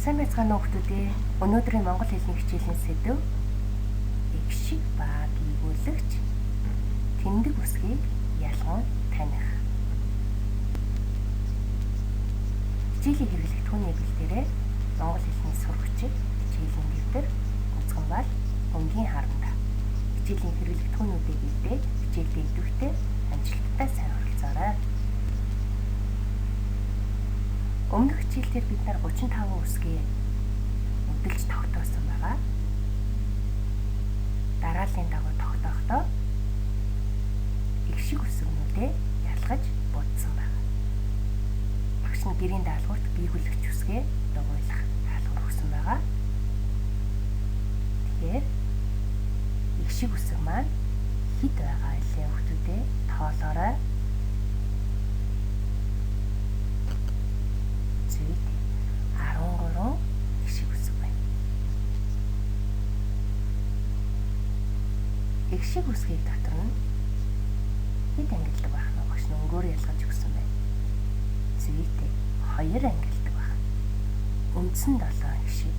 Сайн байцгаана уу хүүхдүүдээ. Өнөөдрийн монгол хэлний хичээлийн сэдэв эгшиг ба гийгүүлэгч тэмдэг үсгийг ялган таних. Хичээлийн хэрэглэх түүний хэлдэрээ монгол хэлний сурагчид хичээлийн дэвтэр үзгэн бол өнгийн харанда. Хичээлийн хэрэглэх түүнүүдийг бэлдээд хичээлдээ идэвхтэй амжилттай сайн оролцоорой. Өмнөх хичээлдэр бид нар 35 үсгээ өдөлж тогтоосон байгаа. Дарааллын дагуу тогтоохдоо эгшиг үсгнүүдээ ялгаж будсан байна. Багш нь гэрийн даалгаварт гүйгүүлэгч үсгээ дугуйлах даалгавар өгсөн байгаа. Тэгэхээр эгшиг үсэг маань хэд байгаа илээ хүүхдүүдээ тоолоорой. Зүйд 13 эгшиг үсэг байна. Эгшиг үсгийг дотор нь хэд ангилдаг байх нь багш нь өнгөөр ялгаж өгсөн байна. Зүйтэй 2 ангилдаг байна. Үндсэн 7 эгшиг.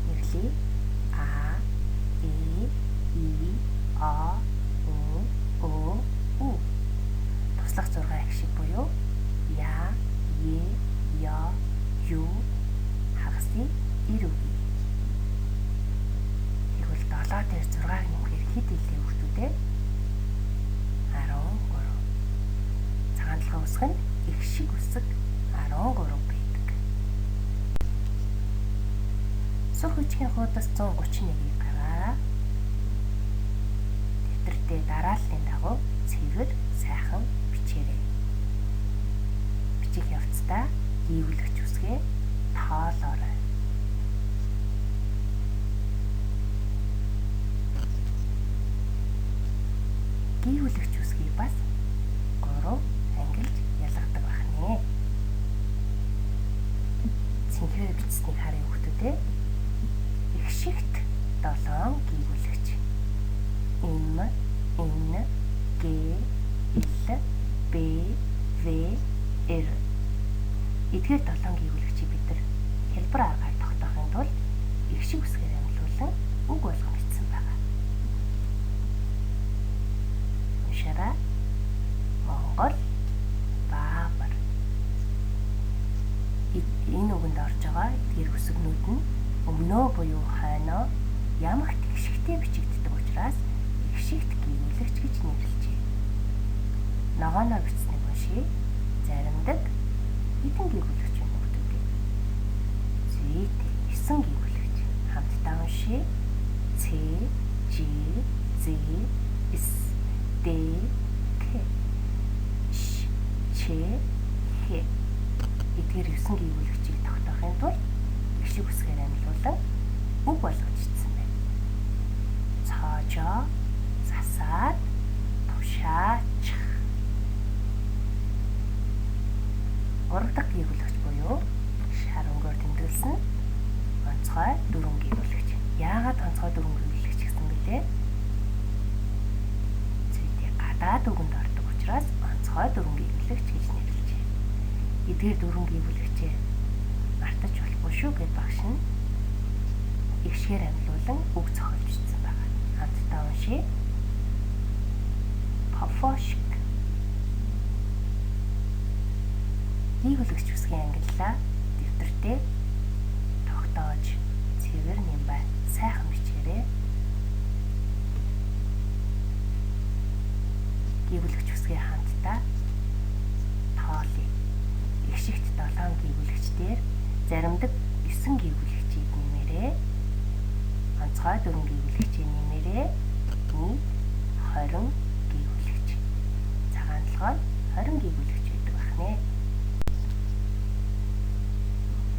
Нэрлэе. А, И, А, О, У. Туслах 6 эгшиг буюу Я, Е, Я, Ю, хагасыг ир үгүй. Тэгвэл 7 дээр 6-г нэмэхээр хэд илээ хүүхдүүдээ? 13. Цагаан толгой үсэг нь эгшиг үсэг 13 байдаг. Сур хүчгийн хуудас 131-ийг гаргаарай. Дэвтэртээ дарааллын дагуу цэвэр сайхан бичээрэй. Бичих явцдаа гүйгүүлэгч үсгээ тоолоорой. Гүйгүүлэгч үсгийг бас 3 ангилж ялгадаг байна. Цэнхрээр бичсэнийг харъя хүүхдүүдээ. Эгшигт 7 гүйгүүлэгч. Им, ин, г, ил, б, в, р. Эдгээр 7 гүйгүүлэгчийг бид нар хэлбэр аргаар тогтоохын тулд эгшиг үсгээр ангилуулан үг болгон бичсэн байна. Уншаарай. Монгол баабар. Энэ үгэнд орж байгаа эдгээр үсгнүүд нь өмнөө буюу хойноо ямагт эгшигтэй бичигддэг учраас эгшигт гүйгүүлэгч гэж нэрлэжээ. Ногооноор бичсэнийг уншия. Заримдаг хэдэн гүйгүүлэгч байна хүүхдүүдээ? Зүйтэй 9 гүйгүүлэгч. Хамтдаа уншия. Ц, Ж, З, С, Д, К, Ш, Ч, Х. Эдгээр 9 гүйгүүлэгчийг тогтоохын тулд эгшиг үсгээр ангилуулан үг болгож бичсэн байна. Цоожоо, засаад, тушаачих. 3 дахь гүйгүүлэгч буюу шар өнгөөр тэмдэглэсэн онцгой 4 гүйгүүлэгч. Яагаад онцгой 4 гүйгүүлэгч гэсэн бэлээ? Зүйтэй гадаад үгэнд ордог учраас онцгой 4 гүйгүүлэгч гэж нэрлэжээ. Эдгээр 4 гүйгүүлэгчээ мартаж болохгүй шүү гэж багш нь эгшгээр ангилуулан үг зохиолж бичсэн байна. Хамтдаа уншия. Пофошик. Гүйгүүлэгч үсгийн ангиллаа дэвтэртээ тогтоож цэвэр нэмбай сайхан бичээрэй. Гүйгүүлэгч үсгийн хамтдаа тоолъё. Эгшигт 7 гүйгүүлэгчдэр заримдаг 9 гүйгүүлэгчийг нэмээрэй. Онцгой 4 гүйгүүлэгчийг нэмээрэй. Нийт 20 гүйгүүлэгч. Цагаан толгой 20 гүйгүүлэгч байдаг байна.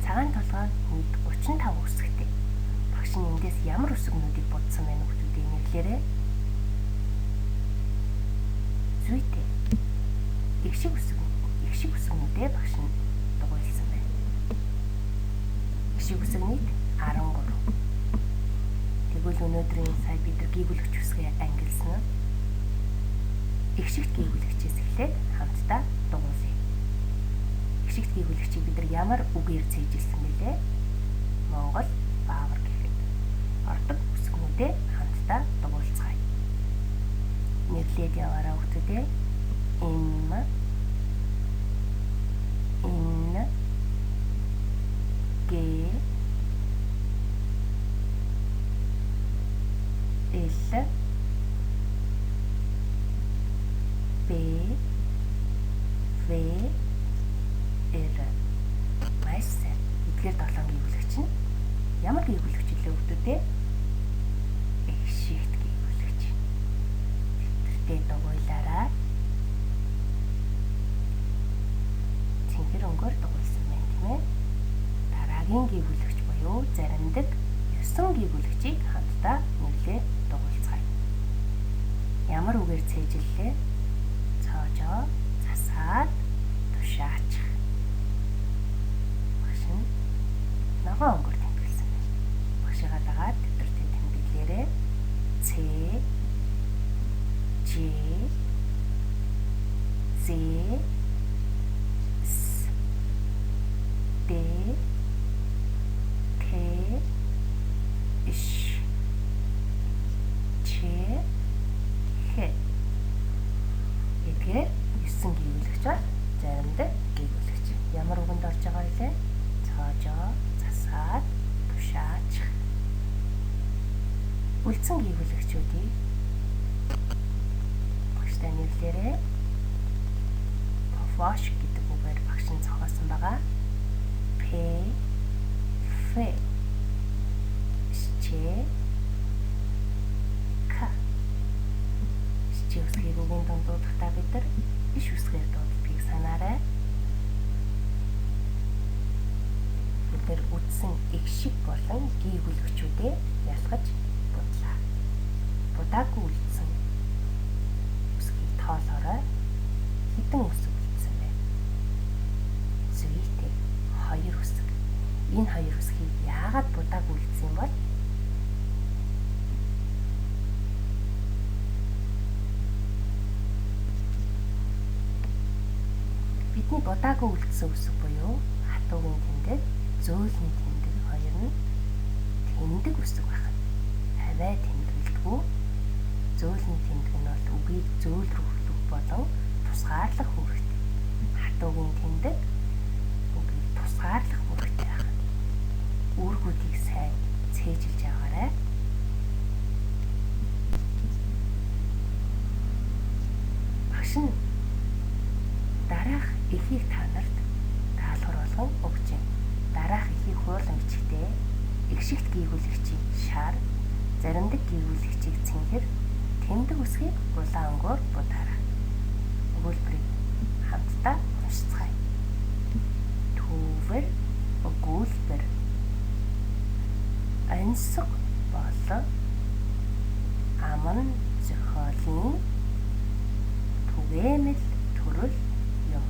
Цагаан толгой нийт 35 үсэгтэй. Багш нь эндээс ямар үсгнүүдийг будсан байна хүүхдүүдээ нэрлээрэй. Зүйтэй. Эгшиг үсгнүүдээ багш нь дугуйлсан байна. Эгшиг үсэг нийт 13. Тэгвэл өнөөдрийн сая бид нар гүйгүүлэгч үсгээ ангилсан. Эгшигт гүйгүүлэгчээс эхлээд хамтдаа дугуйлъя. Эгшигт гүйгүүлэгчийг бид нар ямар үгээр цээжилсэн бэлээ? Монгол баавар гэхэд ордог үсгнүүдээ хамтдаа дугуйлцгаая. Нэрлээд яваарай хүүхдүүдээ. Им, ин, гэ, эл, бэ, вэ, эр. Маш сайн. Эдгээр 7 гүйвэлэгч нь ямар гүйвэлэгч вэ хүүхдүүдээ? Экшигт гүйвэлэгч. Тэмдэгтээ дугуйлаарай. Цэнхэр өнгөөр дугуйлсан байна, тийм ээ. Дараагийн гүйвэлэгч буюу заримдаг 9 гүйвэлэгчийг хамтдаа нэрлээ дугуйлцгаая. Ямар үгээр цээжиллээ? Цоожоо, засаад, тушаачих. Багш нь ногоон өнгөөр тэмдэглэсэн байна. Багшигаа дагаад тэмдэгтээ тэмдэглээрээ Ц, Ж, З, С, Д, Т, Ш, Ч, Х. Эдгээр 9 гүйвэлэгч бол заримдаг гүйвэлэгч. Ямар үгэнд орж байгаа вэ? Цоожоо, засаад, тушаачих. Үлдсэн гүйвэлэгчүүдийг багштай нэрлээрээ. Пофош гэдэг үгээр багш нь зохиосон байгаа. П, Ф, Ч, К. Ч үсгийг үгийн дунд дуудахдаа бид нар биш үсгээр дууддгийг санаарай. Бид нар үдсэн экшиг болон гүйвэлэгчүүдээ ялгаж будлаа. Будаагүй үлдсэн үсгийг тоолоорой. Хэдэн үсэг үлдсэн бэ? Зүйтэй 2 үсэг. Энэ 2 үсгийг яагаад будаагүй үлдсэн бол? Бидний будаагүй үлдсэн үсэг буюу хатуугийн тэмдэг, зөөлний тэмдэг хоёр нь тэмдэг үсэг байна. Хавай тэмдэглэдэггүй. Зөөлний тэмдэг нь бол үгийг зөөл рүү хөлөг болон тусгаарлах үүрэгтэй. Хатуугийн тэмдэг үгийг тусгаарлах үүрэгтэй байна. Үүргүүдийг сайн цээжилж аваарай. Багш нь дараах эхийг та нарт даалгавар болгон өгч байна. Дараах эхийг хуурлан бичгтээ экшигт гүйвэлэгчийг шар, заримдаг гүйвэлэгчийг цэнхэр, тэмдэг үсгийг улаан өнгөөр будаарай. Өгүүлбэрийг хамтдаа уншицгаая. Түүвэр, өгүүлбэр. Ансаг болон аман зохиолын түгээмэл төрөл юм.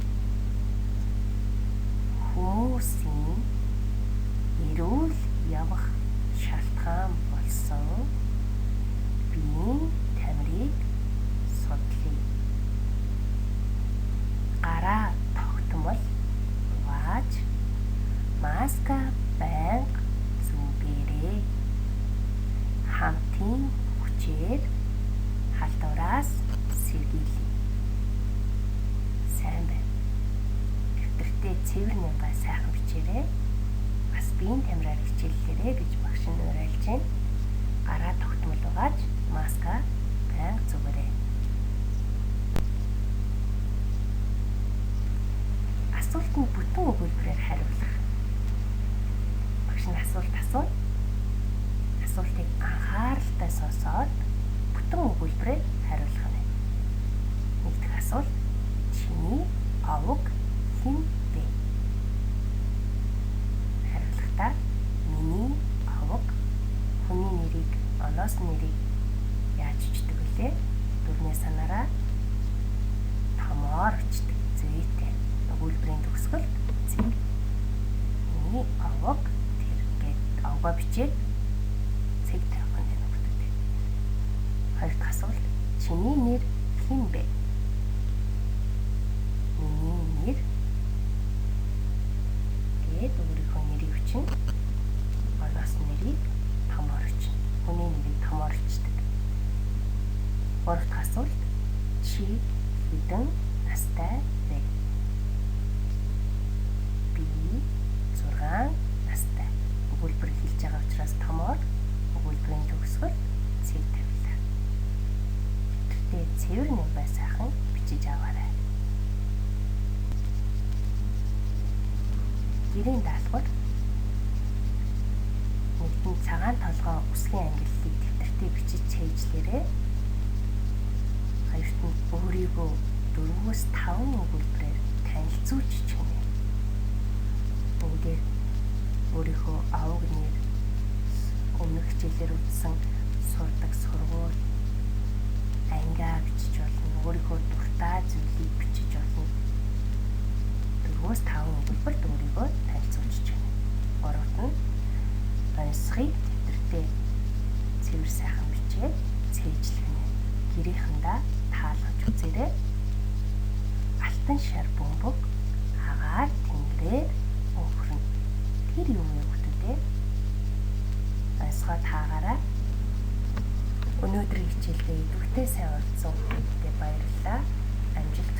Хүмүүсийн эрүүл явах шалтгаан болсон биеийн тамирыг судлая. Гараа тогтмол угааж, маска байнга зүүгээрэй. Хамтын хүчээр халдвараас сэргийлье. Сайн байна. Дэвтэртээ цэвэр нямбай сайхан бичээрэй. Бас биеийн тамираар хичээллээрэй гэж багш нь уриалж байна. Гараа тогтмол угааж, маска байнга зүгээрэй. Асуултанд бүтэн өгүүлбэрээр хариулах. Багш нь асуулт асууя. Асуултыг анхааралтай сонсоод бүтэн өгүүлбэрээр хариулах нь. Нэгдүгээр асуулт: чиний овог хэн бэ? Хариулахдаа миний овог хүний нэрийг, оноос нэрийг яаж бичдэг вүлээ? Дөрмөө санаараа томоор бичдэг. Зүйтэй. Өгүүлбэрийн төгсгөл зэрэг. Миний овог тэр гээд овгоо бичээд цэг тавих нь өгдөг. Хоёр дахь асуулт: чиний нэр хэн бэ? Миний нэр гээд өөрийнхөө нэрийг бичнэ. нэрийг томоор өчнө. Хүний нэрийг томоор өчтөг. 3 дахь асуулт. Чи хэдэн настай вэ? Би 6 настай. Өгүүлбэр хэлж байгаа учраас томоор өгүүлбэрийн төгсгөл цэг тавилаа. Төвтэй цэвэр нэм бай сайхан бичиж аваарай. Гэрийн даалгавар. Нэгдэн цагаан толгой үсгийн ангиллыг тэмдэртээ бичиж цээжлээрэй. Хоёрт нь өөрийгөө 4-5 өгүүлбэрээр танилцуулж хичээнэ. Бүгдээр өөрийнхөө аваг нэр, өмнөх хичээлээр үзсэн сурдаг сургууль, ангиа бичиж болно. Өөрийнхөө дуртай зүйлийг бичиж болно. 4-5 өгүүлбэрт өөрийгөө танилцуулж хичээнэ. Гуравт нь онцгой тэмдэртээ цэвэр сайхан бичээд цээжлэнэ. Гэрийнхэндээ таалгаж үзээрэй. Алтан шар бөмбөг агаар тэнгэрээр өвхөрнө. Тэр юу вэ хүүхдүүдээ? Онцгой таагаараа. Өнөөдрийн хичээлдээ идэвхтэй сайн оролцсон хүмүүстээ баярлалаа. Амжилт